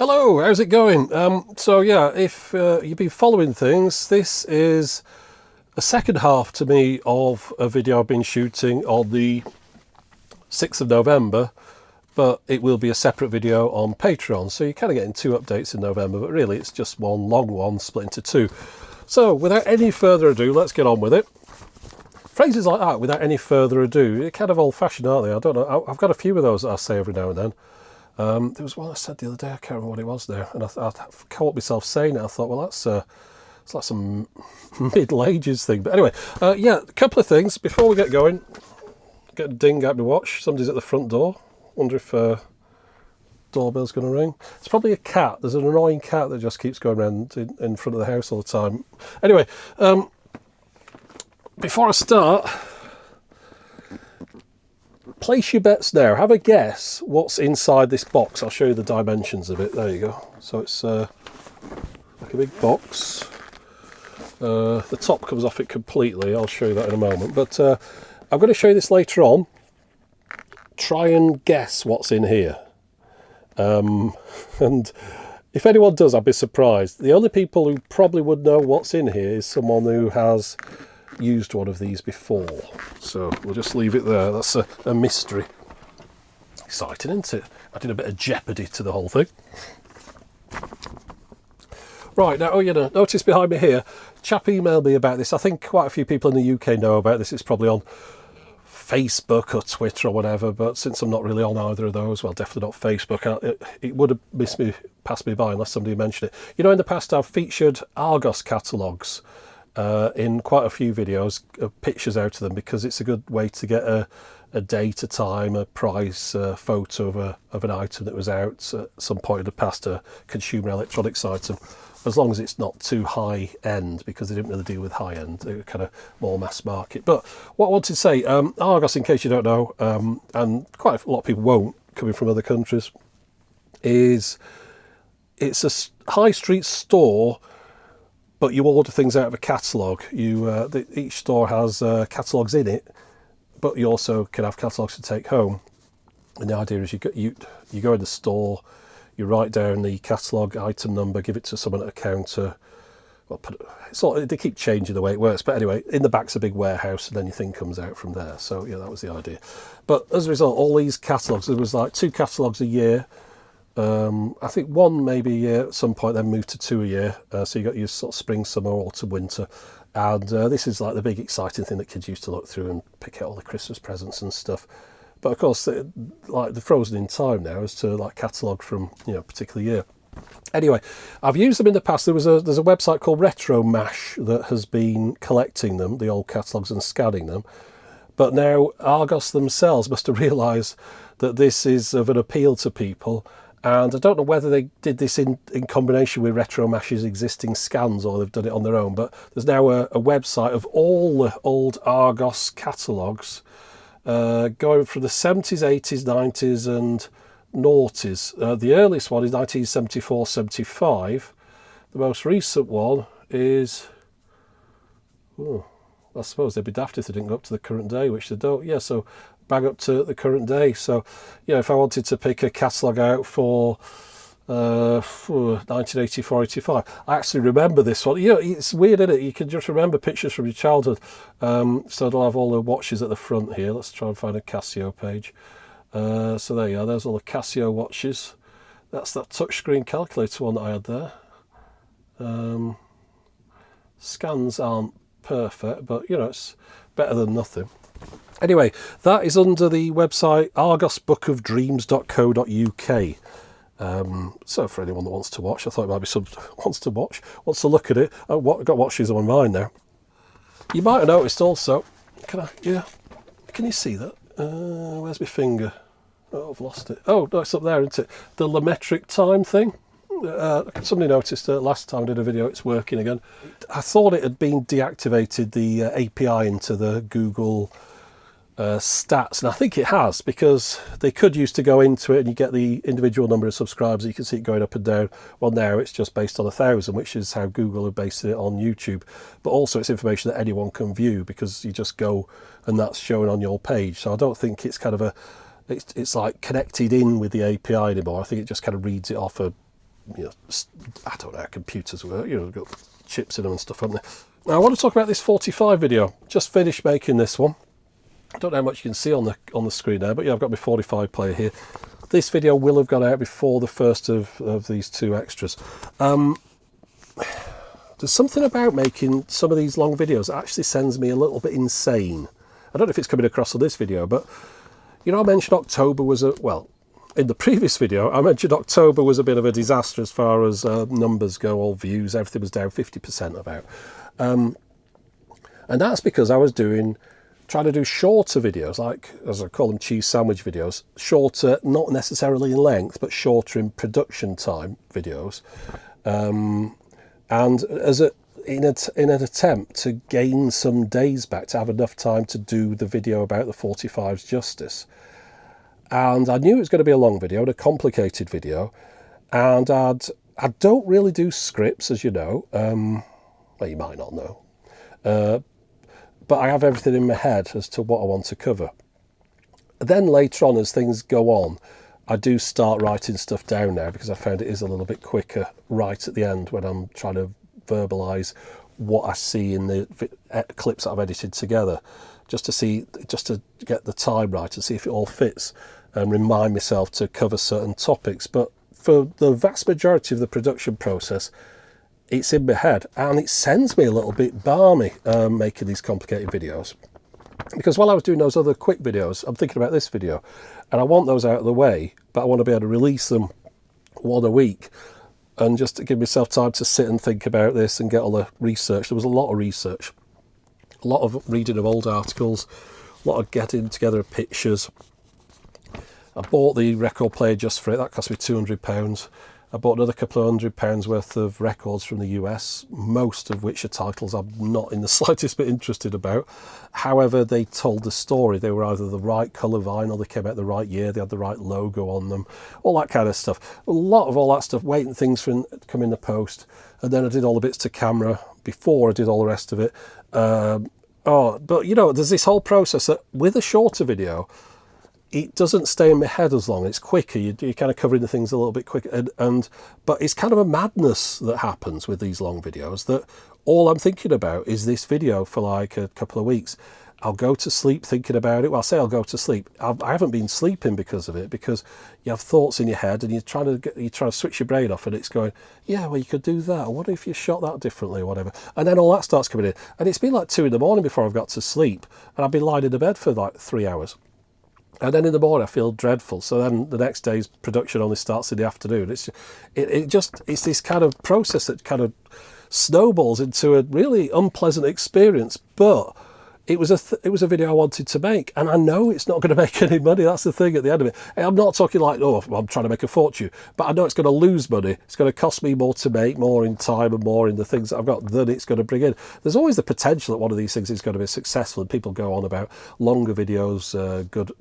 Hello, how's it going? So yeah, if you've been following things, this is a second half to me of a video I've been shooting on the 6th of November, but it will be a separate video on Patreon. So you're kind of getting two updates in November, but really it's just one long one split into two. So without any further ado, let's get on with it. Phrases like that, without any further ado, they're kind of old-fashioned, aren't they? I don't know. I've got a few of those that I say every now and then. There was one I said the other day, I can't remember what it was there, and I caught myself saying it. I thought, well, that's it's like some Middle Ages thing. But anyway, yeah, a couple of things before we get going. Get a ding out my watch. Somebody's at the front door. Wonder if doorbell's going to ring. It's probably a cat. There's an annoying cat that just keeps going around in front of the house all the time. Anyway, before I start, place your bets now. Have a guess what's inside this box. I'll show you the dimensions of it. There you go. So it's like a big box. The top comes off it completely. I'll show you that in a moment. But I'm going to show you this later on. Try and guess what's in here. And if anyone does, I'd be surprised. The only people who probably would know what's in here is someone who has used one of these before. So we'll just leave it there. That's a mystery. Exciting, isn't it? I did a bit of jeopardy to the whole thing. Right, now, notice behind me here, chap emailed me about this. I think quite a few people in the UK know about this. It's probably on Facebook or Twitter or whatever, but since I'm not really on either of those, well, definitely not Facebook, it would have passed me by unless somebody mentioned it. You know, in the past I've featured Argos catalogues in quite a few videos, pictures out of them, because it's a good way to get a date, a time, a price, a photo of an item that was out at some point in the past, a consumer electronics item, as long as it's not too high end, because they didn't really deal with high end. They were kind of more mass market. But what I wanted to say, Argos, in case you don't know, and quite a lot of people won't, coming from other countries, is it's a high street store, but you order things out of a catalogue. Each store has catalogues in it, but you also can have catalogues to take home. And the idea is you go in the store, you write down the catalogue item number, give it to someone at a counter. Well, they keep changing the way it works, but anyway, in the back's a big warehouse, and then your thing comes out from there. So yeah, that was the idea. But as a result, all these catalogues, there was like 2 catalogues a year. I think 1 maybe a year at some point, then moved to 2 a year. So you got your sort of spring, summer, autumn, winter. And this is like the big exciting thing that kids used to look through and pick out all the Christmas presents and stuff. But of course, like they're frozen in time now as to like catalogue from a particular year. Anyway, I've used them in the past. There's a website called Retro Mash that has been collecting them, the old catalogues, and scanning them. But now Argos themselves must have realised that this is of an appeal to people. And I don't know whether they did this in combination with Retro Mash's existing scans, or they've done it on their own. But there's now a website of all the old Argos catalogues, going from the 70s, 80s, 90s and noughties. The earliest one is 1974-75. The most recent one is... I suppose they'd be daft if they didn't go up to the current day, which they don't. Yeah, so bang up to the current day. So, if I wanted to pick a catalogue out for 1984-85, I actually remember this one. It's weird, isn't it? You can just remember pictures from your childhood. So they'll have all the watches at the front here. Let's try and find a Casio page. So there you are. There's all the Casio watches. That's that touchscreen calculator one that I had there. Scans aren't perfect, but it's better than nothing. Anyway, that is under the website argosbookofdreams.co.uk. So for anyone that wants to watch, I thought it might be someone wants to look at it. I've got watches on mine now. You might have noticed also, can you see that? Where's my finger? Oh, I've lost it. Oh, no, it's up there, isn't it? The metric time thing. Somebody noticed last time I did a video, it's working again. I thought it had been deactivated, the API into the Google stats, and I think it has, because they could used to go into it and you get the individual number of subscribers, you can see it going up and down. Well, now it's just based on 1,000, which is how Google have based it on YouTube, but also it's information that anyone can view, because you just go and that's shown on your page. So I don't think it's kind of it's like connected in with the API anymore. I think it just kind of reads it off a you know, I don't know how computers work, you know, got chips in them and stuff, haven't they? Now I want to talk about this 45 video. Just finished making this one. I don't know how much you can see on the screen there, but yeah, I've got my 45 player here. This video will have gone out before the first of these two extras. There's something about making some of these long videos that actually sends me a little bit insane. I don't know if it's coming across on this video, but you know, I mentioned October was in the previous video, I mentioned October was a bit of a disaster as far as numbers go, all views, everything was down 50% about. And that's because I was trying to do shorter videos, like, as I call them, cheese sandwich videos. Shorter, not necessarily in length, but shorter in production time videos. And in an attempt to gain some days back, to have enough time to do the video about the 45's justice. And I knew it was going to be a long video, and a complicated video. And I don't really do scripts, as you know. Well, you might not know. But I have everything in my head as to what I want to cover. Then later on, as things go on, I do start writing stuff down now, because I found it is a little bit quicker right at the end when I'm trying to verbalise what I see in the clips that I've edited together, just to get the time right and see if it all fits, and remind myself to cover certain topics. But for the vast majority of the production process, it's in my head, and it sends me a little bit balmy making these complicated videos. Because while I was doing those other quick videos, I'm thinking about this video, and I want those out of the way, but I want to be able to release them one a week, and just to give myself time to sit and think about this and get all the research. There was a lot of research, a lot of reading of old articles, a lot of getting together of pictures. I bought the record player just for it. That cost me £200. I bought another couple of £100 worth of records from the US, most of which are titles I'm not in the slightest bit interested about. However, they told the story. They were either the right colour vinyl, they came out the right year, they had the right logo on them, all that kind of stuff. A lot of all that stuff, waiting things for come in the post. And then I did all the bits to camera before I did all the rest of it. But you know, there's this whole process that with a shorter video, it doesn't stay in my head as long. It's quicker. You're kind of covering the things a little bit quicker. But it's kind of a madness that happens with these long videos, that all I'm thinking about is this video for like a couple of weeks. I'll go to sleep thinking about it. Well, I say I'll go to sleep. I haven't been sleeping because of it, because you have thoughts in your head and you're trying to switch your brain off, and it's going, yeah, well, you could do that. What if you shot that differently or whatever? And then all that starts coming in. And it's been like 2 in the morning before I've got to sleep, and I've been lying in the bed for like 3 hours. And then in the morning I feel dreadful. So then the next day's production only starts in the afternoon. It's this kind of process that kind of snowballs into a really unpleasant experience. But it was a video I wanted to make, and I know it's not going to make any money. That's the thing at the end of it. And I'm not talking like, oh, I'm trying to make a fortune, but I know it's going to lose money. It's going to cost me more to make, more in time and more in the things that I've got than it's going to bring in. There's always the potential that one of these things is going to be successful, and people go on about longer videos,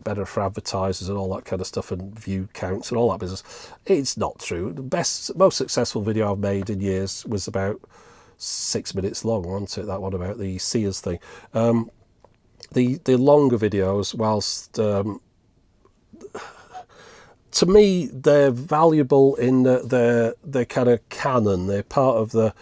better for advertisers and all that kind of stuff, and view counts and all that business. It's not true. The most successful video I've made in years was about 6 minutes long, wasn't it? That one about the Sears thing. The longer videos, whilst to me they're valuable in that they're kind of canon. They're part of the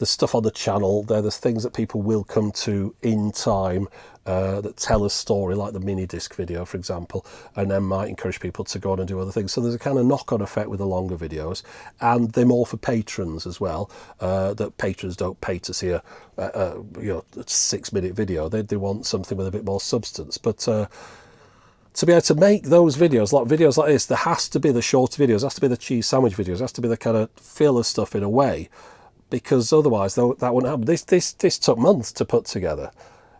stuff on the channel. They're the things that people will come to in time, that tell a story, like the mini disc video, for example, and then might encourage people to go on and do other things. So there's a kind of knock-on effect with the longer videos, and they're more for patrons as well. That patrons don't pay to see a 6-minute video. They want something with a bit more substance. But to be able to make those videos like this, there has to be the shorter videos, has to be the cheese sandwich videos, has to be the kind of filler stuff in a way, because otherwise that wouldn't happen. This took months to put together.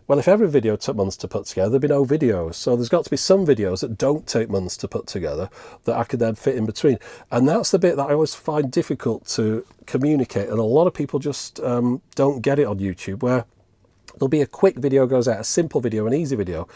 Well, if every video took months to put together, there'd be no videos. So there's got to be some videos that don't take months to put together that I could then fit in between. And that's the bit that I always find difficult to communicate. And a lot of people just don't get it on YouTube, where there'll be a quick video goes out, a simple video, an easy video,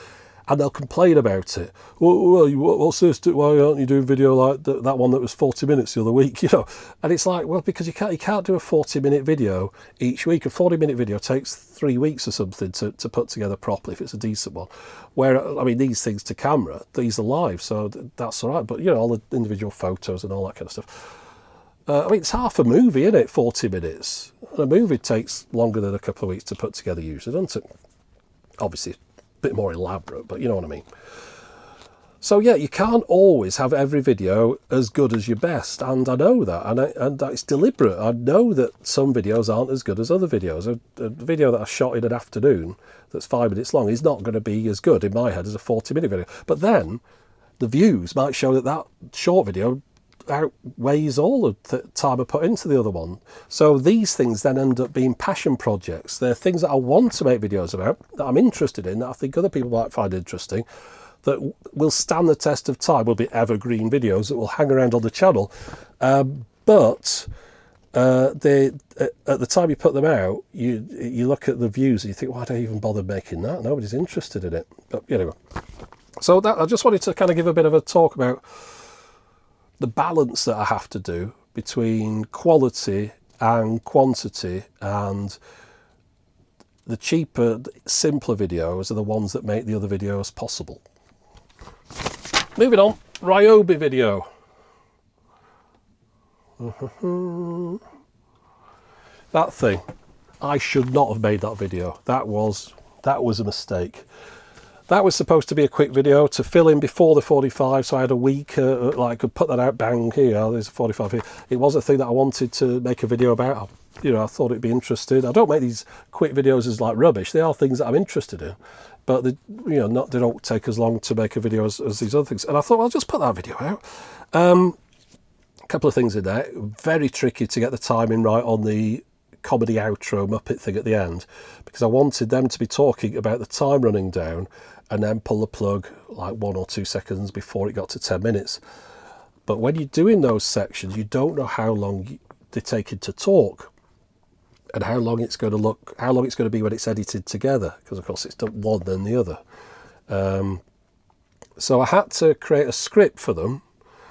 and they'll complain about it. Well, what's this? Why aren't you doing video like that one that was 40 minutes the other week? You know, and it's like, well, because you can't do a 40-minute video each week. A 40-minute video takes 3 weeks or something to put together properly if it's a decent one. Where, I mean, these things to camera, these are live, so that's all right. But you know, all the individual photos and all that kind of stuff. I mean, it's half a movie, isn't it? 40 minutes. A movie takes longer than a couple of weeks to put together usually, doesn't it? Obviously, a bit more elaborate, but you know what I mean. So yeah, you can't always have every video as good as your best, and I know that, and it's deliberate. I know that some videos aren't as good as other videos. A video that I shot in an afternoon that's 5 minutes long is not going to be as good in my head as a 40-minute video. But then the views might show that that short video outweighs all of the time I put into the other one. So these things then end up being passion projects. They're things that I want to make videos about, that I'm interested in, that I think other people might find interesting, that will stand the test of time, will be evergreen videos that will hang around on the channel. But at the time you put them out, you look at the views and you think, why did I even bother making that? Nobody's interested in it. But anyway, so that I just wanted to kind of give a bit of a talk about the balance that I have to do between quality and quantity, and the cheaper, simpler videos are the ones that make the other videos possible. Moving on, Ryobi video. That thing, I should not have made that video. That was a mistake. That was supposed to be a quick video to fill in before the 45, so I had a week, like I could put that out, bang, here, there's a 45 here. It was a thing that I wanted to make a video about. I thought it'd be interesting. I don't make these quick videos as like rubbish. They are things that I'm interested in, but they don't take as long to make a video as these other things. And I thought, well, I'll just put that video out. A couple of things in there. Very tricky to get the timing right on the comedy outro Muppet thing at the end, because I wanted them to be talking about the time running down and then pull the plug like 1 or 2 seconds before it got to 10 minutes. But when you're doing those sections, you don't know how long they're taking to talk, and how long it's going to be when it's edited together, because of course it's done one then the other. So I had to create a script for them,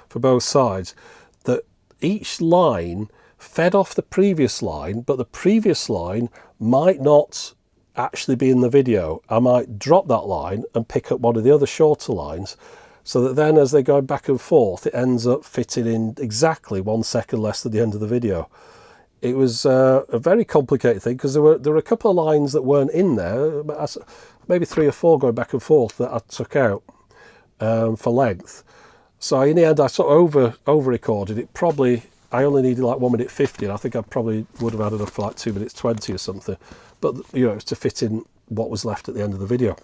for both sides, that each line fed off the previous line, but the previous line might not actually be in the video. I might drop that line and pick up one of the other shorter lines, so that then as they go back and forth, it ends up fitting in exactly 1 second less than the end of the video. It was a very complicated thing, because there were a couple of lines that weren't in there, maybe 3 or 4 going back and forth that I took out for length. So in the end, I sort of over recorded it. Probably I only needed like 1 minute 50, and I think I probably would have had enough for like 2 minutes 20 or something. But it was to fit in what was left at the end of the video.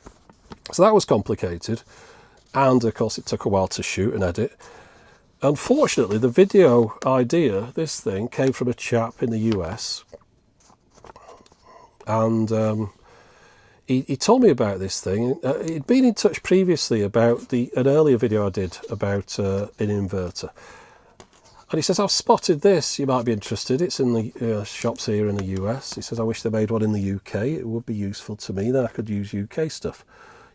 So that was complicated, and of course it took a while to shoot and edit. Unfortunately, the video idea, this thing, came from a chap in the US, and he told me about this thing. He'd been in touch previously about an earlier video I did about an inverter. And he says, I've spotted this, you might be interested. It's in the shops here in the US. He says, I wish they made one in the UK. It would be useful to me, then I could use UK stuff.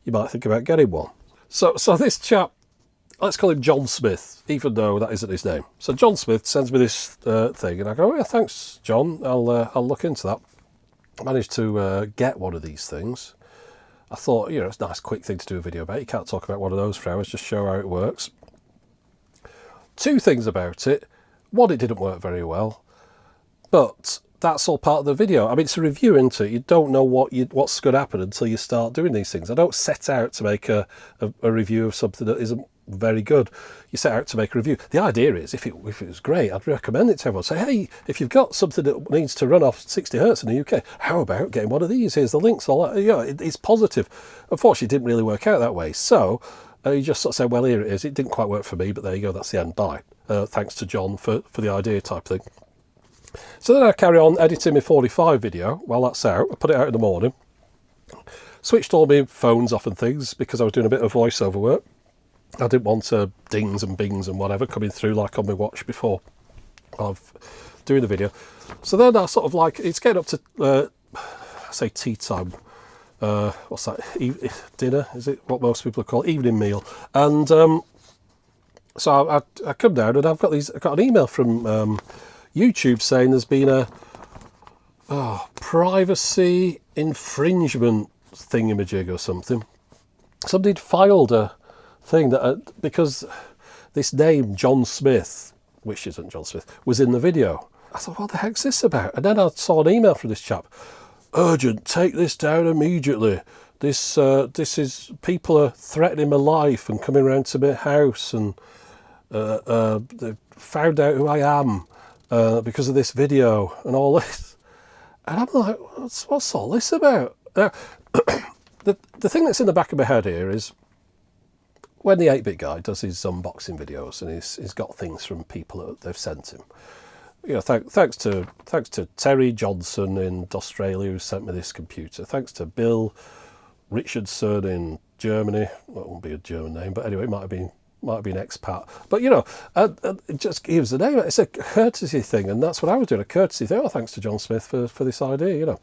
You might think about getting one. So this chap, let's call him John Smith, even though that isn't his name. So John Smith sends me this thing, and I go, yeah, thanks, John. I'll look into that. I managed to get one of these things. I thought, it's a nice quick thing to do a video about. You can't talk about one of those for hours, just show how it works. 2 things about it. One, it didn't work very well, but that's all part of the video. I mean, it's a review, isn't it? You don't know what's going to happen until you start doing these things. I don't set out to make a review of something that isn't very good. You set out to make a review. The idea is, if it was great, I'd recommend it to everyone. Say, hey, if you've got something that needs to run off 60 hertz in the UK, how about getting one of these? Here's the links. All that. It's positive. Unfortunately, it didn't really work out that way. So you just sort of say, well, here it is. It didn't quite work for me, but there you go. That's the end. Bye. Thanks to John for the idea type thing. So then I carry on editing my 45 video while that's out. I put it out in the morning. Switched all my phones off and things because I was doing a bit of voiceover work. I didn't want dings and bings and whatever coming through like on my watch before of doing the video. So then I sort of like, it's getting up to, say tea time. What's that? Dinner, is it? What most people call evening meal. And so I come down and I've got an email from YouTube saying there's been a privacy infringement thingamajig or something. Somebody'd filed a thing that because this name John Smith which isn't John Smith, was in the video. I thought, what the heck's this about? And then I saw an email from this chap. Urgent, take this down immediately. This is, people are threatening my life and coming around to my house, and they found out who I am because of this video and all this. And I'm like, what's all this about? The thing that's in the back of my head here is, when the 8-Bit Guy does his unboxing videos and he's got things from people that they've sent him, you know, thanks to Terry Johnson in Australia who sent me this computer. Thanks to Bill Richardson in Germany. Well, it won't be a German name, but anyway, it might have been expat. But you know, it just gives the name. It's a courtesy thing, and that's what I was doing, a courtesy thing. Oh, thanks to John Smith for this idea. You know,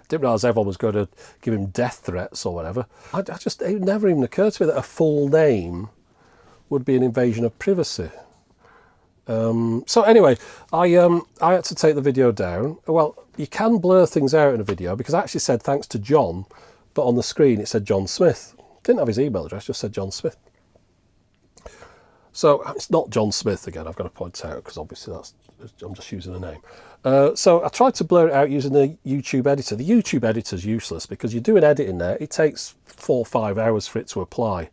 didn't realise everyone was going to give him death threats or whatever. It never even occurred to me that a full name would be an invasion of privacy. So anyway, I had to take the video down. Well, you can blur things out in a video, because I actually said thanks to John, but on the screen it said John Smith. Didn't have his email address, just said John Smith. So it's not John Smith again, I've got to point out, because obviously I'm just using a name. So I tried to blur it out using the YouTube editor. The YouTube editor's useless, because you do an edit in there, it takes 4 or 5 hours for it to apply.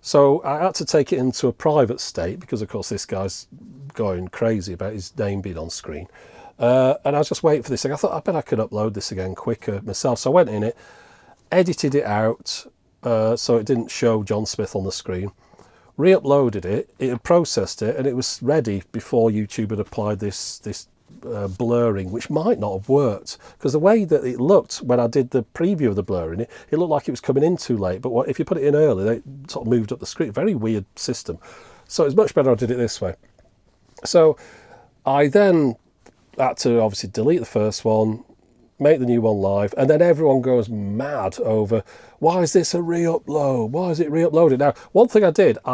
So I had to take it into a private state, because of course this guy's going crazy about his name being on screen. And I was just waiting for this thing. I thought, I bet I could upload this again quicker myself. So I went in it, edited it out, so it didn't show John Smith on the screen, re-uploaded it, it had processed it, and it was ready before YouTube had applied this blurring, which might not have worked, because the way that it looked when I did the preview of the blurring, it looked like it was coming in too late, but if you put it in early, they sort of moved up the screen. Very weird system. So it's much better I did it this way. So I then had to obviously delete the first one, make the new one live, and then everyone goes mad over, why is this a re-upload? Why is it re-uploaded? Now, one thing I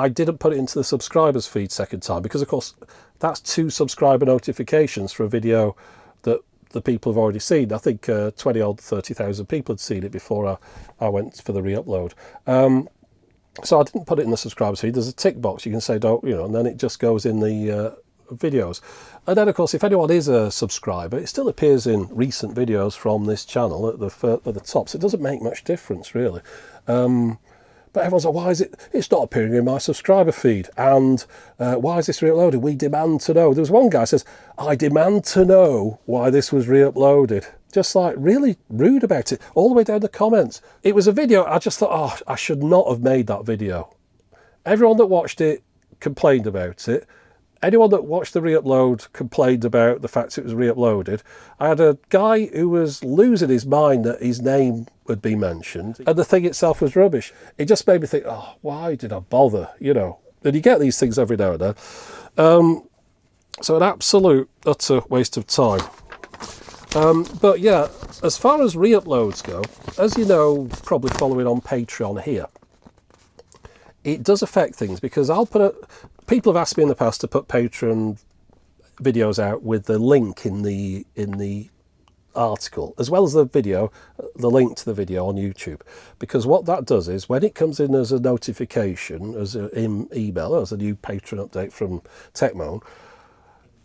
didn't put it into the subscribers feed second time, because of course that's 2 subscriber notifications for a video that the people have already seen. I think 30,000 people had seen it before I went for the re-upload. So I didn't put it in the subscribers feed. There's a tick box you can say don't, you know, and then it just goes in the videos. And then of course, if anyone is a subscriber, it still appears in recent videos from this channel at the top, so it doesn't make much difference really. But everyone's like, why is it's not appearing in my subscriber feed, and why is this re-uploaded? We demand to know. There was one guy who says, I demand to know why this was re-uploaded. Just like really rude about it, all the way down the comments. It was a video, I just thought, oh, I should not have made that video. Everyone that watched it complained about it. Anyone that watched the re-upload complained about the fact it was re-uploaded. I had a guy who was losing his mind that his name had been mentioned, and the thing itself was rubbish. It just made me think, oh, why did I bother, you know? And you get these things every now and then. So an absolute, utter waste of time. But yeah, as far as re-uploads go, as you know, probably following on Patreon here, it does affect things, because people have asked me in the past to put Patreon videos out with the link in the article, as well as the video, the link to the video on YouTube, because what that does is when it comes in as a notification, as an email, as a new Patreon update from TechMoan,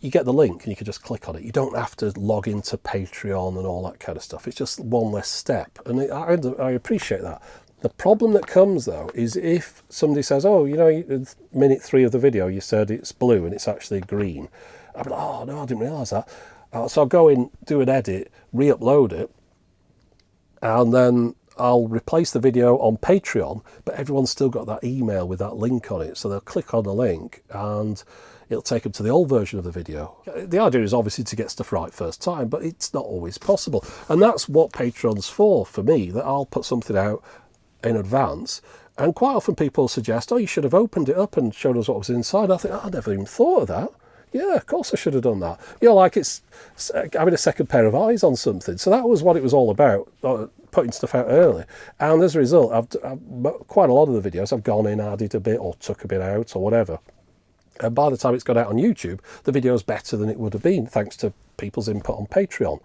you get the link and you can just click on it. You don't have to log into Patreon and all that kind of stuff. It's just one less step, and I appreciate that. The problem that comes though is if somebody says, oh, you know, in minute 3 of the video you said it's blue and it's actually green, I'll be like, oh no, I didn't realise that. So I'll go in, do an edit, re-upload it, and then I'll replace the video on Patreon, but everyone's still got that email with that link on it, so they'll click on the link and it'll take them to the old version of the video. The idea is obviously to get stuff right first time, but it's not always possible, and that's what Patreon's for me, that I'll put something out in advance, and quite often people suggest, oh, you should have opened it up and showed us what was inside. I think, oh, I never even thought of that. Yeah, of course I should have done that. You know, like it's having a second pair of eyes on something. So that was what it was all about, putting stuff out early. And as a result, quite a lot of the videos I've gone in, added a bit or took a bit out or whatever. And by the time it's got out on YouTube, the video's better than it would have been, thanks to people's input on Patreon.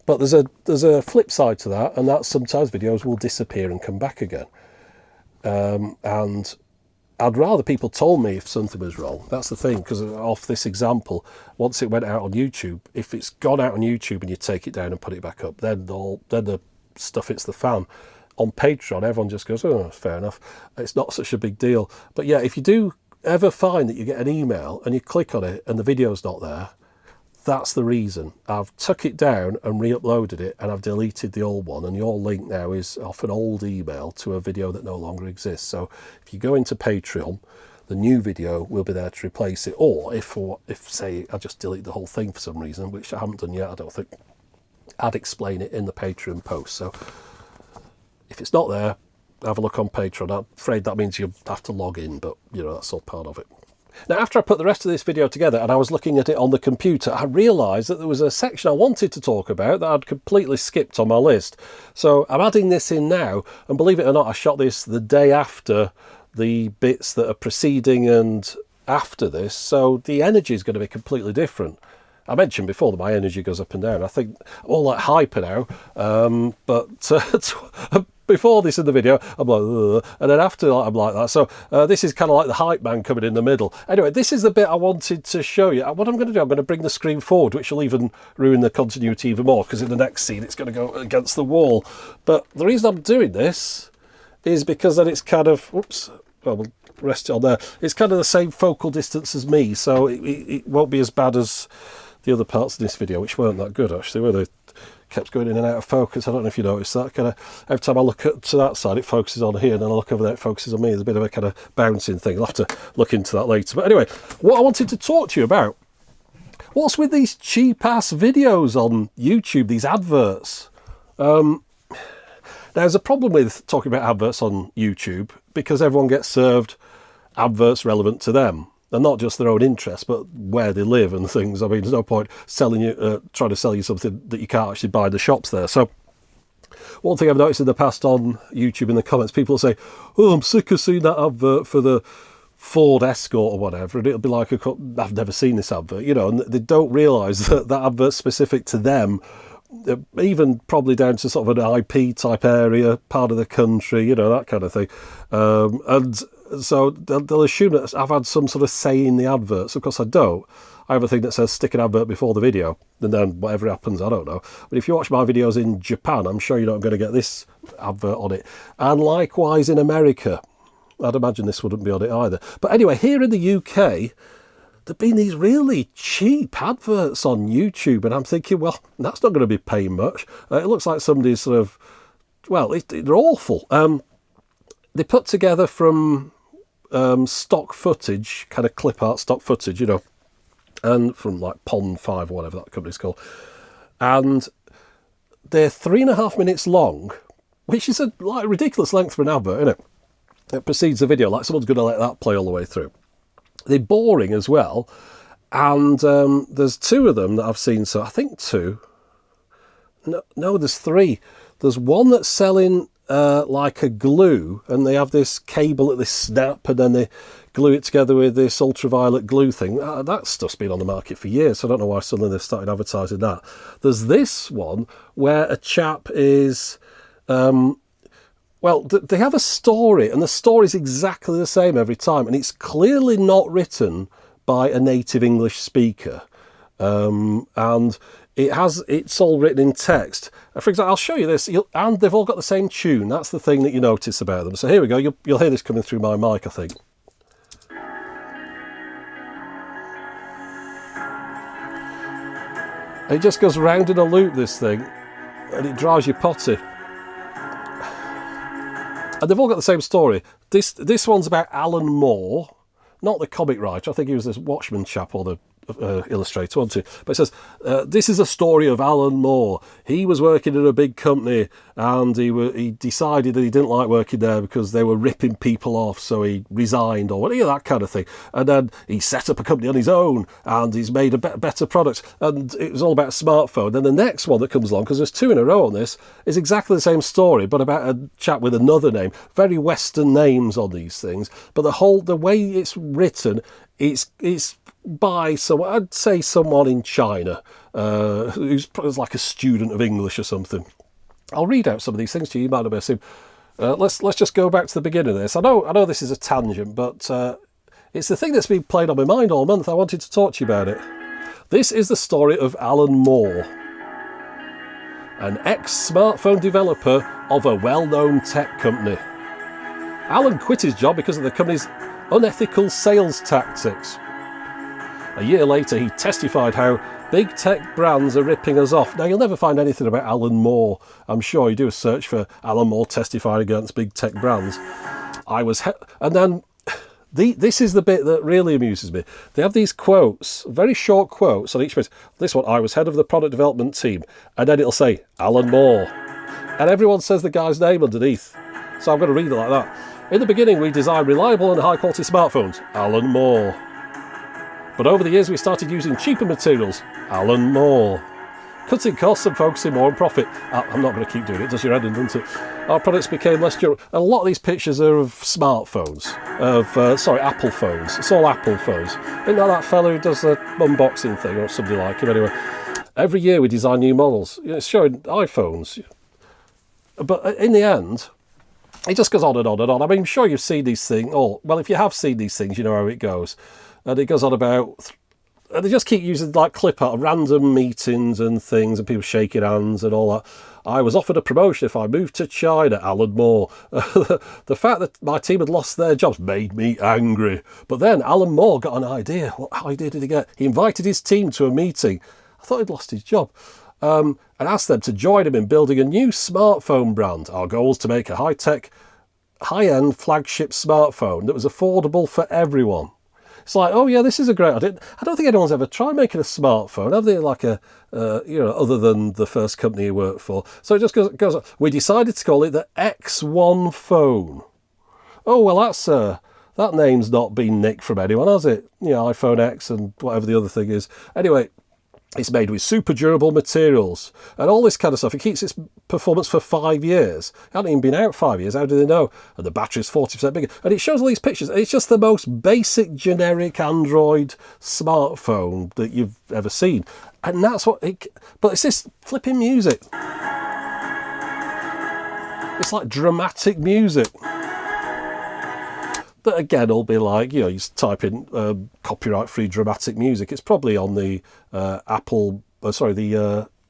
But there's a flip side to that, and that sometimes videos will disappear and come back again. And I'd rather people told me if something was wrong. That's the thing, because off this example, once it went out on YouTube, if it's gone out on YouTube and you take it down and put it back up, then the stuff hits the fan. On Patreon, everyone just goes, oh, fair enough. It's not such a big deal. But yeah, if you do ever find that you get an email and you click on it and the video's not there, that's the reason. I've took it down and re-uploaded it, and I've deleted the old one, and your link now is off an old email to a video that no longer exists. So if you go into Patreon, the new video will be there to replace it. Or if say I just delete the whole thing for some reason, which I haven't done yet, I don't think, I'd explain it in the Patreon post. So if it's not there, have a look on Patreon. I'm afraid that means you have to log in, but you know, that's all part of it. Now, after I put the rest of this video together and I was looking at it on the computer, I realised that there was a section I wanted to talk about that I'd completely skipped on my list. So I'm adding this in now, and believe it or not, I shot this the day after the bits that are preceding and after this, so the energy is going to be completely different. I mentioned before that my energy goes up and down. I think I'm all like hyper now, but before this in the video, I'm like, ugh, and then after I'm like that. So this is kind of like the hype man coming in the middle. Anyway, this is the bit I wanted to show you. What I'm going to do, I'm going to bring the screen forward, which will even ruin the continuity even more, because in the next scene it's going to go against the wall. But the reason I'm doing this is because then it's kind of, oops, well, we'll rest it on there. It's kind of the same focal distance as me, so it won't be as bad as the other parts of this video, which weren't that good actually, were they? Kept going in and out of focus. I don't know if you noticed that. Kind of every time I look to that side, it focuses on here, and then I look over there, it focuses on me. There's a bit of a kind of bouncing thing. I'll have to look into that later. But anyway, what I wanted to talk to you about, what's with these cheap ass videos on YouTube, these adverts? Now, there's a problem with talking about adverts on YouTube, because everyone gets served adverts relevant to them. And not just their own interests, but where they live and things. I mean, there's no point selling you, trying to sell you something that you can't actually buy in the shops there. So one thing I've noticed in the past on YouTube in the comments, people will say, oh, I'm sick of seeing that advert for the Ford Escort or whatever. And it'll be like, I've never seen this advert, you know, and they don't realise that that advert's specific to them, even probably down to sort of an IP type area, part of the country, you know, that kind of thing. And so they'll assume that I've had some sort of say in the adverts. Of course I don't. I have a thing that says stick an advert before the video, and then whatever happens, I don't know. But if you watch my videos in Japan, I'm sure you're not going to get this advert on it. And likewise in America. I'd imagine this wouldn't be on it either. But anyway, here in the UK, there've been these really cheap adverts on YouTube, and I'm thinking, well, that's not going to be paying much. It looks like somebody's sort of, well, they're awful. They put together from stock footage, kind of clip art stock footage, you know, and from like Pond 5 or whatever that company's called. And they're 3.5 minutes long, which is a like ridiculous length for an advert, isn't it? It precedes the video, like someone's going to let that play all the way through. They're boring as well, and there's 2 of them that I've seen, so I think 2. No, there's 3. There's one that's selling like a glue, and they have this cable that they snap, and then they glue it together with this ultraviolet glue thing. That stuff's been on the market for years, so I don't know why suddenly they've started advertising that. There's this one where a chap is... well, they have a story, and the story's exactly the same every time, and it's clearly not written by a native English speaker. And it's all written in text. For example, I'll show you this, and they've all got the same tune. That's the thing that you notice about them. So here we go. You'll hear this coming through my mic, I think. It just goes round in a loop, this thing, and it drives you potty. And they've all got the same story. This one's about Alan Moore, not the comic writer. I think he was this Watchman chap, or the illustrator, wasn't he? But it says, this is a story of Alan Moore. He was working in a big company, and he decided that he didn't like working there because they were ripping people off, so he resigned, or whatever, that kind of thing. And then he set up a company on his own, and he's made a better product, and it was all about a smartphone. Then the next one that comes along, because there's 2 in a row on this, is exactly the same story, but about a chap with another name. Very Western names on these things, but the way it's written, it's by someone, I'd say someone in China, who's like a student of English or something. I'll read out some of these things to you. You might not be able to see. Let's just go back to the beginning of this. I know this is a tangent, but it's the thing that's been playing on my mind all month. I wanted to talk to you about it. This is the story of Alan Moore, an ex-smartphone developer of a well-known tech company. Alan quit his job because of the company's unethical sales tactics. A year later, he testified how big tech brands are ripping us off. Now, you'll never find anything about Alan Moore. I'm sure you do a search for Alan Moore testifying against big tech brands. And then this is the bit that really amuses me. They have these quotes, very short quotes on each page. This one, I was head of the product development team. And then it'll say, Alan Moore. And everyone says the guy's name underneath. So I'm going to read it like that. In the beginning, we designed reliable and high-quality smartphones. Alan Moore. But over the years, we started using cheaper materials. Alan Moore. Cutting costs and focusing more on profit. I'm not going to keep doing it. It does your head in, doesn't it? Our products became less durable. A lot of these pictures are of smartphones. Apple phones. It's all Apple phones. Isn't that fellow who does the unboxing thing or something like him? Anyway, every year we design new models. It's showing iPhones. But in the end, it just goes on and on and on. I mean, I'm sure you've seen these things. Well, if you have seen these things, you know how it goes. And it goes on about... And they just keep using like clip out of random meetings and things and people shaking hands and all that. I was offered a promotion if I moved to China, Alan Moore. The fact that my team had lost their jobs made me angry. But then Alan Moore got an idea. What idea did he get? He invited his team to a meeting. I thought he'd lost his job. And asked them to join him in building a new smartphone brand. Our goal was to make a high-tech, high-end flagship smartphone that was affordable for everyone. It's like, oh yeah, this is a great idea. I don't think anyone's ever tried making a smartphone, have they? Like other than the first company he worked for. So it just goes on. We decided to call it the X1 phone. Oh well, that name's not been nicked from anyone, has it? iPhone X and whatever the other thing is. Anyway, it's made with super durable materials and all this kind of stuff. It keeps its performance for 5 years. It hadn't even been out 5 years. How do they know? And the battery's 40% bigger. And it shows all these pictures. It's just the most basic, generic Android smartphone that you've ever seen. And that's what it... But it's this flipping music. It's like dramatic music. That again will be like, you type in copyright-free dramatic music. It's probably on the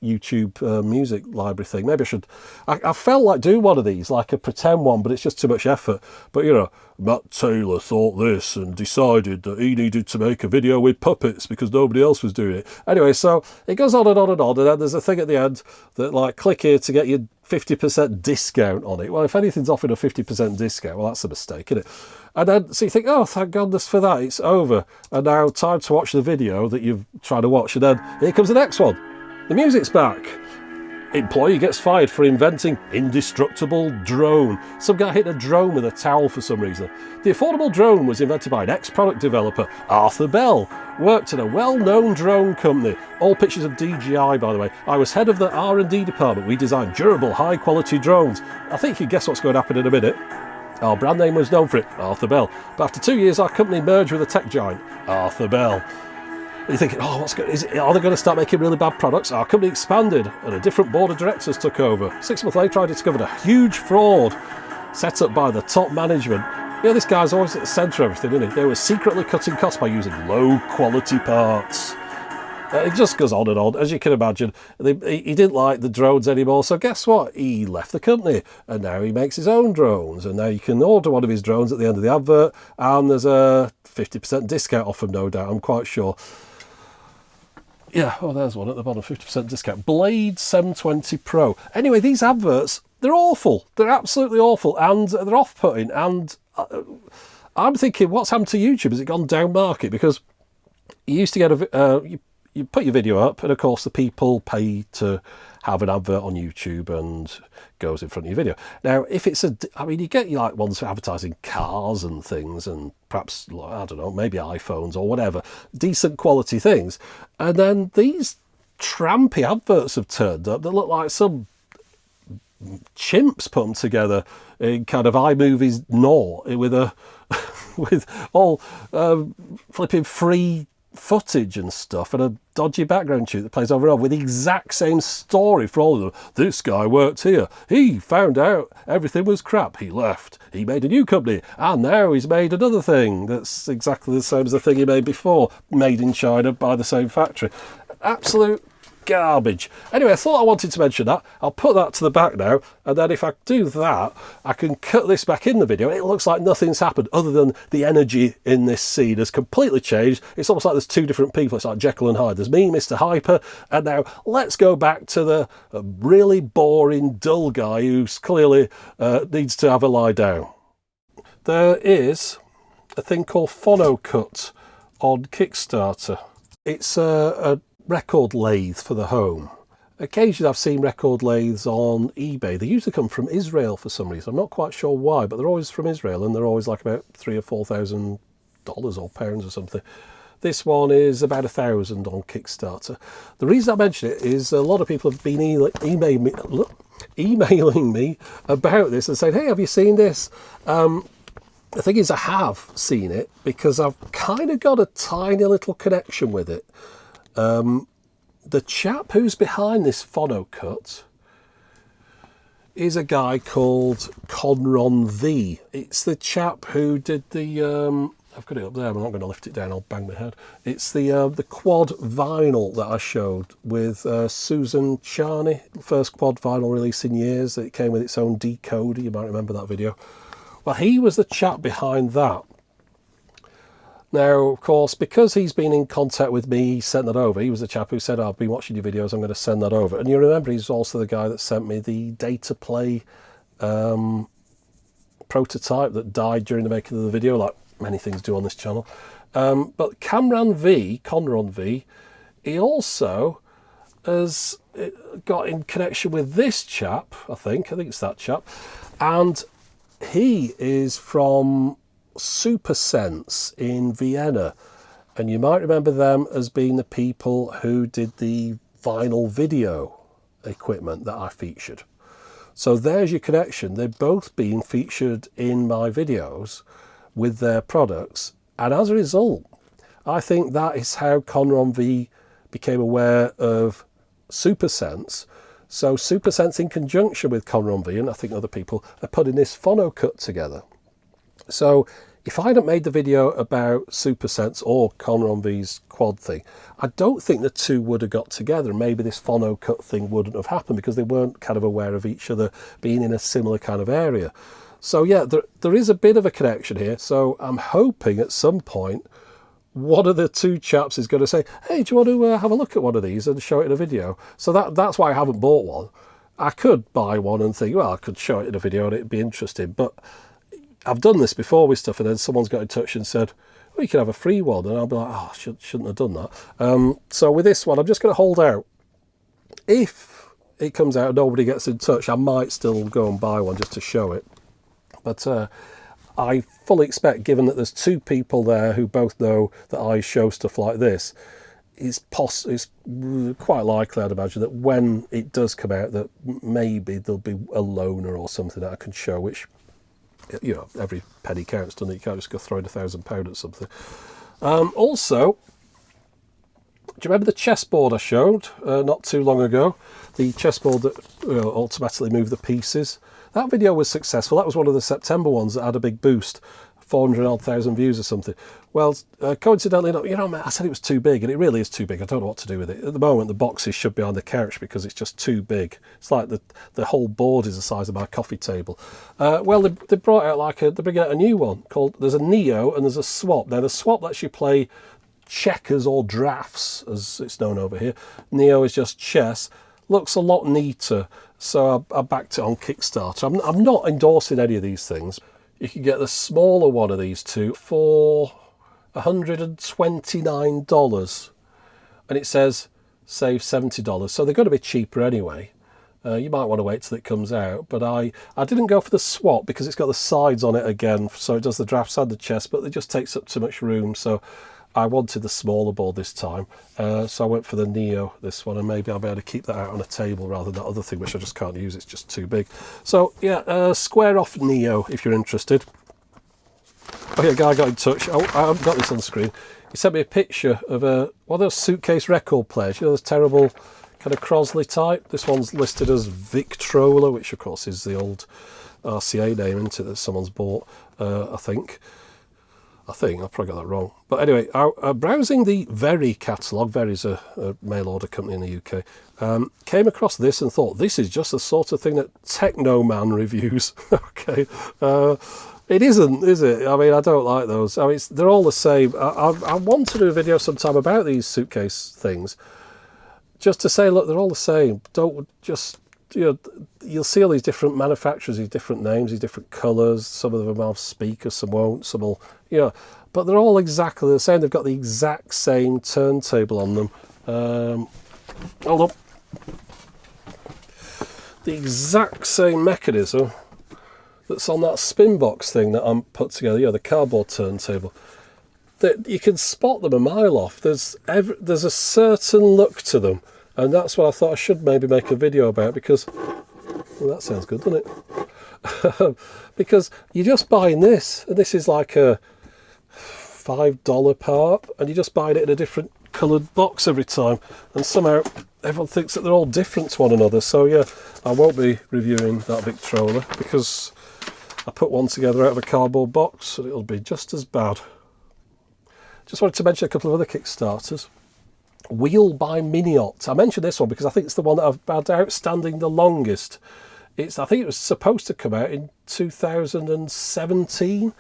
YouTube music library thing. Maybe I should... I felt like doing one of these, like a pretend one, but it's just too much effort. But, Matt Taylor thought this and decided that he needed to make a video with puppets because nobody else was doing it. Anyway, so it goes on and on and on, and then there's a thing at the end that, like, click here to get your 50% discount on it. Well, if anything's offering a 50% discount, well, that's a mistake, isn't it? And then, so you think, oh, thank goodness for that, it's over. And now time to watch the video that you've tried to watch. And then here comes the next one. The music's back. Employee gets fired for inventing indestructible drone. Some guy hit a drone with a towel for some reason. The affordable drone was invented by an ex-product developer, Arthur Bell. Worked at a well-known drone company. All pictures of DJI, by the way. I was head of the R&D department. We designed durable, high-quality drones. I think you can guess what's going to happen in a minute. Our brand name was known for it, Arthur Bell. But after 2 years, our company merged with a tech giant, Arthur Bell. And you're thinking, are they going to start making really bad products? Our company expanded and a different board of directors took over. 6 months later, I discovered a huge fraud set up by the top management. This guy's always at the centre of everything, isn't he? They were secretly cutting costs by using low-quality parts. It just goes on and on. As you can imagine, he didn't like the drones anymore, so guess what? He left the company, and now he makes his own drones, and now you can order one of his drones at the end of the advert, and there's a 50% discount off him, no doubt, I'm quite sure. Yeah, there's one at the bottom, 50% discount. Blade 720 Pro. Anyway, these adverts, they're awful. They're absolutely awful, and they're off-putting, and I'm thinking, what's happened to YouTube? Has it gone down market? Because you used to get you put your video up, and of course the people pay to have an advert on YouTube and goes in front of your video. Now, if it's you get like ones for advertising cars and things, and perhaps, I don't know, maybe iPhones or whatever, decent quality things. And then these trampy adverts have turned up that look like some chimps put them together in kind of iMovie's with all flipping free footage and stuff and a dodgy background tune that plays over and over with the exact same story for all of them. This guy worked here. He found out everything was crap. He left. He made a new company. And now he's made another thing that's exactly the same as the thing he made before, made in China by the same factory. Absolute garbage. Anyway, I thought I wanted to mention that. I'll put that to the back now, and then if I do that, I can cut this back in the video. It looks like nothing's happened other than the energy in this scene has completely changed. It's almost like there's two different people. It's like Jekyll and Hyde. There's me, Mr. Hyper, and now let's go back to the really boring, dull guy who clearly needs to have a lie down. There is a thing called PhonoCut on Kickstarter. It's a record lathe for the home. Occasionally I've seen record lathes on eBay. They usually come from Israel for some reason. I'm not quite sure why, but they're always from Israel, and they're always like about $3,000 or $4,000 or pounds or something. This one is about $1,000 on Kickstarter. The reason I mention it is a lot of people have been emailing me about this and saying, hey, have you seen this? The thing is, I have seen it because I've kind of got a tiny little connection with it. The chap who's behind this PhonoCut is a guy called Conron V. It's the chap who did the I've got it up there, I'm not going to lift it down, I'll bang my head. It's the quad vinyl that I showed with Susan Charney, first quad vinyl release in years. It came with its own decoder, you might remember that video. Well, he was the chap behind that. Now, of course, because he's been in contact with me, he sent that over. He was the chap who said, I've been watching your videos, I'm going to send that over. And you remember, he's also the guy that sent me the data play prototype that died during the making of the video, like many things do on this channel. But Conron V, he also has got in connection with this chap, I think it's that chap. And he is from Supersense in Vienna, and you might remember them as being the people who did the vinyl video equipment that I featured. So there's your connection. They've both been featured in my videos with their products, and as a result, I think that is how Conron V became aware of Supersense. So Supersense, in conjunction with Conron V, and I think other people, are putting this PhonoCut together. So if I hadn't made the video about Supersense or Conron V's quad thing, I don't think the two would have got together. Maybe this PhonoCut thing wouldn't have happened because they weren't kind of aware of each other being in a similar kind of area. So yeah, there is a bit of a connection here. So I'm hoping at some point one of the two chaps is going to say, hey, do you want to have a look at one of these and show it in a video? So that's why I haven't bought one. I could buy one and think, well, I could show it in a video and it'd be interesting, but I've done this before with stuff, and then someone's got in touch and said, well, you can have a free one, and I'll be like, oh, I shouldn't have done that. So with this one, I'm just going to hold out. If it comes out and nobody gets in touch, I might still go and buy one just to show it. But I fully expect, given that there's two people there who both know that I show stuff like this, it's quite likely, I'd imagine, that when it does come out, that maybe there'll be a loaner or something that I can show, which, you know, every penny counts, doesn't it? You can't just go throwing £1,000 at something. Also, do you remember the chessboard I showed not too long ago? The chessboard that automatically moved the pieces. That video was successful. That was one of the September ones that had a big boost, 400,000 views or something. Well, coincidentally, I said it was too big, and it really is too big. I don't know what to do with it. At the moment, the boxes should be on the couch because it's just too big. It's like the whole board is the size of my coffee table. Well, they brought out they're bringing out a new one called, there's a Neo and there's a Swap. Now, the Swap lets you play checkers or drafts, as it's known over here. Neo is just chess. Looks a lot neater, so I backed it on Kickstarter. I'm not endorsing any of these things. You can get the smaller one of these two for $129, and it says save $70, so they're going to be cheaper anyway. You might want to wait till it comes out, but I didn't go for the Swap because it's got the sides on it again, so it does the drafts and the chess, but it just takes up too much room, so I wanted the smaller board this time, so I went for the Neo, this one, and maybe I'll be able to keep that out on a table rather than that other thing, which I just can't use, it's just too big. So yeah, square off Neo if you're interested. Oh yeah, a guy got in touch. I haven't got this on the screen. he sent me a picture of one of those suitcase record players, you know, those terrible kind of Crosley type. This one's listed as Victrola, which of course is the old RCA name, isn't it, that someone's bought, I think I've probably got that wrong. But anyway, browsing the Very catalogue, Very's a mail order company in the UK, came across this and thought, this is just the sort of thing that Technoman reviews. Okay. It isn't, is it? I mean, I don't like those. I mean, they're all the same. I want to do a video sometime about these suitcase things, just to say, look, they're all the same. Don't just, you know, you'll see all these different manufacturers, these different names, these different colours. Some of them have speakers, some won't, some will, you know, but they're all exactly the same. They've got the exact same turntable on them. Hold up. The exact same mechanism that's on that spin box thing that I'm put together, you know, the cardboard turntable. That you can spot them a mile off. There's a certain look to them, and that's what I thought I should maybe make a video about, because, well, that sounds good, doesn't it? Because you're just buying this, and this is like a $5 part, and you're just buying it in a different coloured box every time, and somehow everyone thinks that they're all different to one another. So yeah, I won't be reviewing that Victrola, because I put one together out of a cardboard box and it'll be just as bad. Just wanted to mention a couple of other Kickstarters. Wheel by Miniot. I mentioned this one because I think it's the one that I've had outstanding the longest. I think it was supposed to come out in 2017.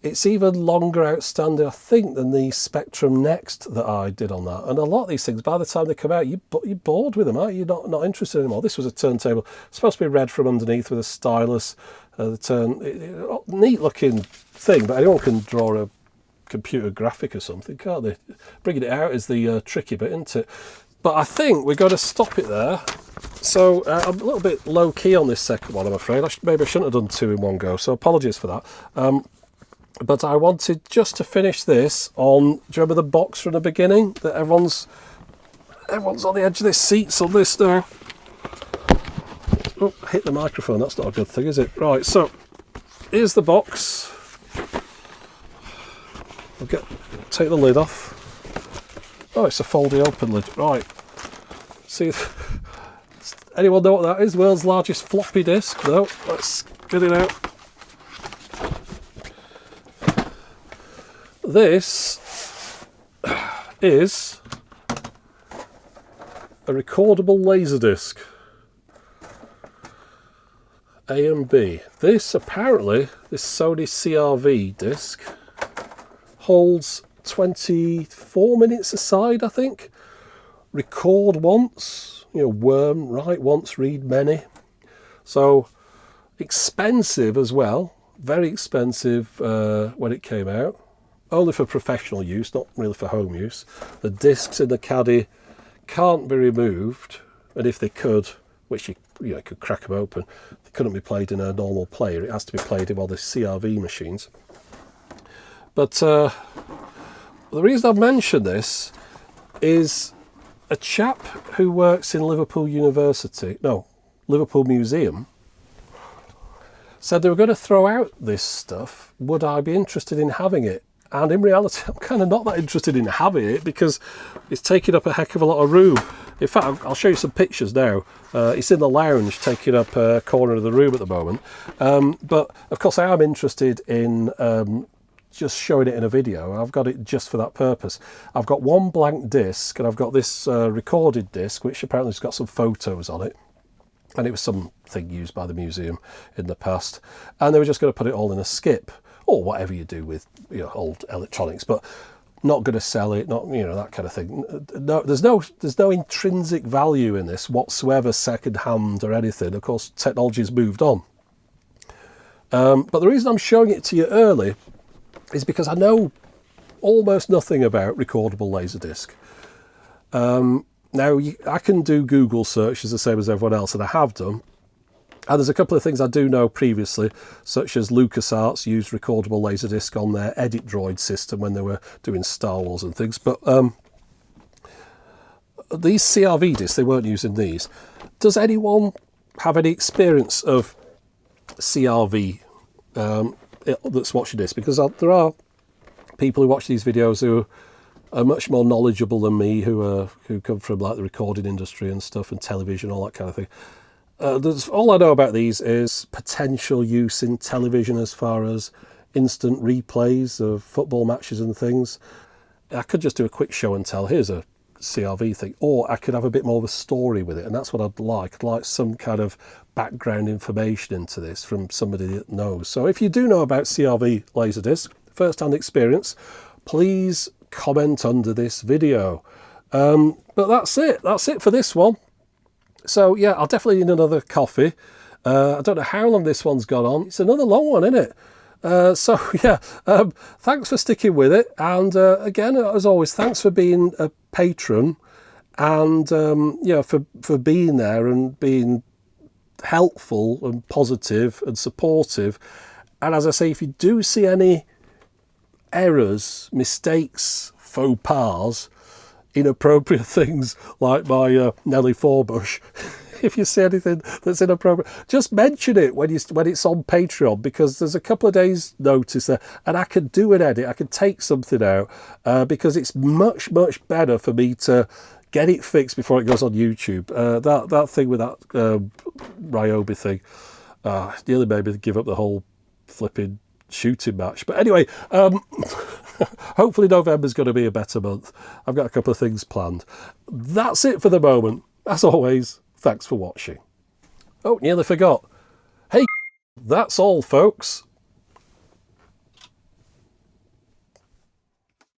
It's even longer outstanding, I think, than the Spectrum Next that I did on that. And a lot of these things, by the time they come out, you're bored with them, aren't you? You're not interested anymore. This was a turntable. It's supposed to be read from underneath with a stylus. Neat looking thing, but anyone can draw a computer graphic or something, can't they? Bringing it out is the tricky bit, isn't it? But I think we've got to stop it there. So I'm a little bit low key on this second one, I'm afraid. Maybe I shouldn't have done two in one go, so apologies for that. But I wanted just to finish this on, do you remember the box from the beginning? That everyone's on the edge of their seats on this now. Oh, hit the microphone, that's not a good thing, is it? Right, so here's the box. I'll take the lid off. Oh, it's a folding open lid. Right. See, anyone know what that is? World's largest floppy disk? No, let's get it out. This is a recordable laserdisc, A and B. This Sony CRV disc holds 24 minutes aside, I think. Record once, you know, worm, write once, read many. So expensive as well, very expensive when it came out. Only for professional use, not really for home use. The discs in the caddy can't be removed, and if they could, which you could crack them open, they couldn't be played in a normal player. It has to be played in one of the CRV machines. But the reason I've mentioned this is a chap who works in Liverpool Museum said they were going to throw out this stuff. Would I be interested in having it? And in reality, I'm kind of not that interested in having it because it's taking up a heck of a lot of room. In fact, I'll show you some pictures now. It's in the lounge, taking up a corner of the room at the moment. But of course, I am interested in just showing it in a video. I've got it just for that purpose. I've got one blank disc, and I've got this recorded disc, which apparently has got some photos on it. And it was something used by the museum in the past. And they were just going to put it all in a skip, or whatever you do with old electronics, but not going to sell it, not that kind of thing. No, there's no intrinsic value in this whatsoever, second hand or anything. Of course, technology's moved on. But the reason I'm showing it to you early is because I know almost nothing about recordable laserdisc. Now, I can do Google searches the same as everyone else, and I have done. And there's a couple of things I do know previously, such as LucasArts used recordable laserdisc on their Edit Droid system when they were doing Star Wars and things. But these CRV discs, they weren't using these. Does anyone have any experience of CRV that's watching this? Because there are people who watch these videos who are much more knowledgeable than me, who come from like the recording industry and stuff and television, all that kind of thing. All I know about these is potential use in television as far as instant replays of football matches and things. I could just do a quick show and tell, here's a CRV thing, or I could have a bit more of a story with it, and that's what I'd like. I'd like some kind of background information into this from somebody that knows. So if you do know about CRV Laserdisc, first-hand experience, please comment under this video. But that's it for this one. So yeah, I'll definitely need another coffee. I don't know how long this one's gone on. It's another long one, isn't it? So yeah, thanks for sticking with it. And again, as always, thanks for being a patron and for being there and being helpful and positive and supportive. And as I say, if you do see any errors, mistakes, faux pas, inappropriate things like my Nelly Forbush, if you see anything that's inappropriate, just mention it when it's on Patreon, because there's a couple of days notice there and I can do an edit, I can take something out, because it's much better for me to get it fixed before it goes on YouTube. That thing with that Ryobi thing nearly made me give up the whole flipping shooting match. But anyway, hopefully November's going to be a better month. I've got a couple of things planned. That's it for the moment. As always, thanks for watching. Oh, nearly forgot. Hey, that's all, folks.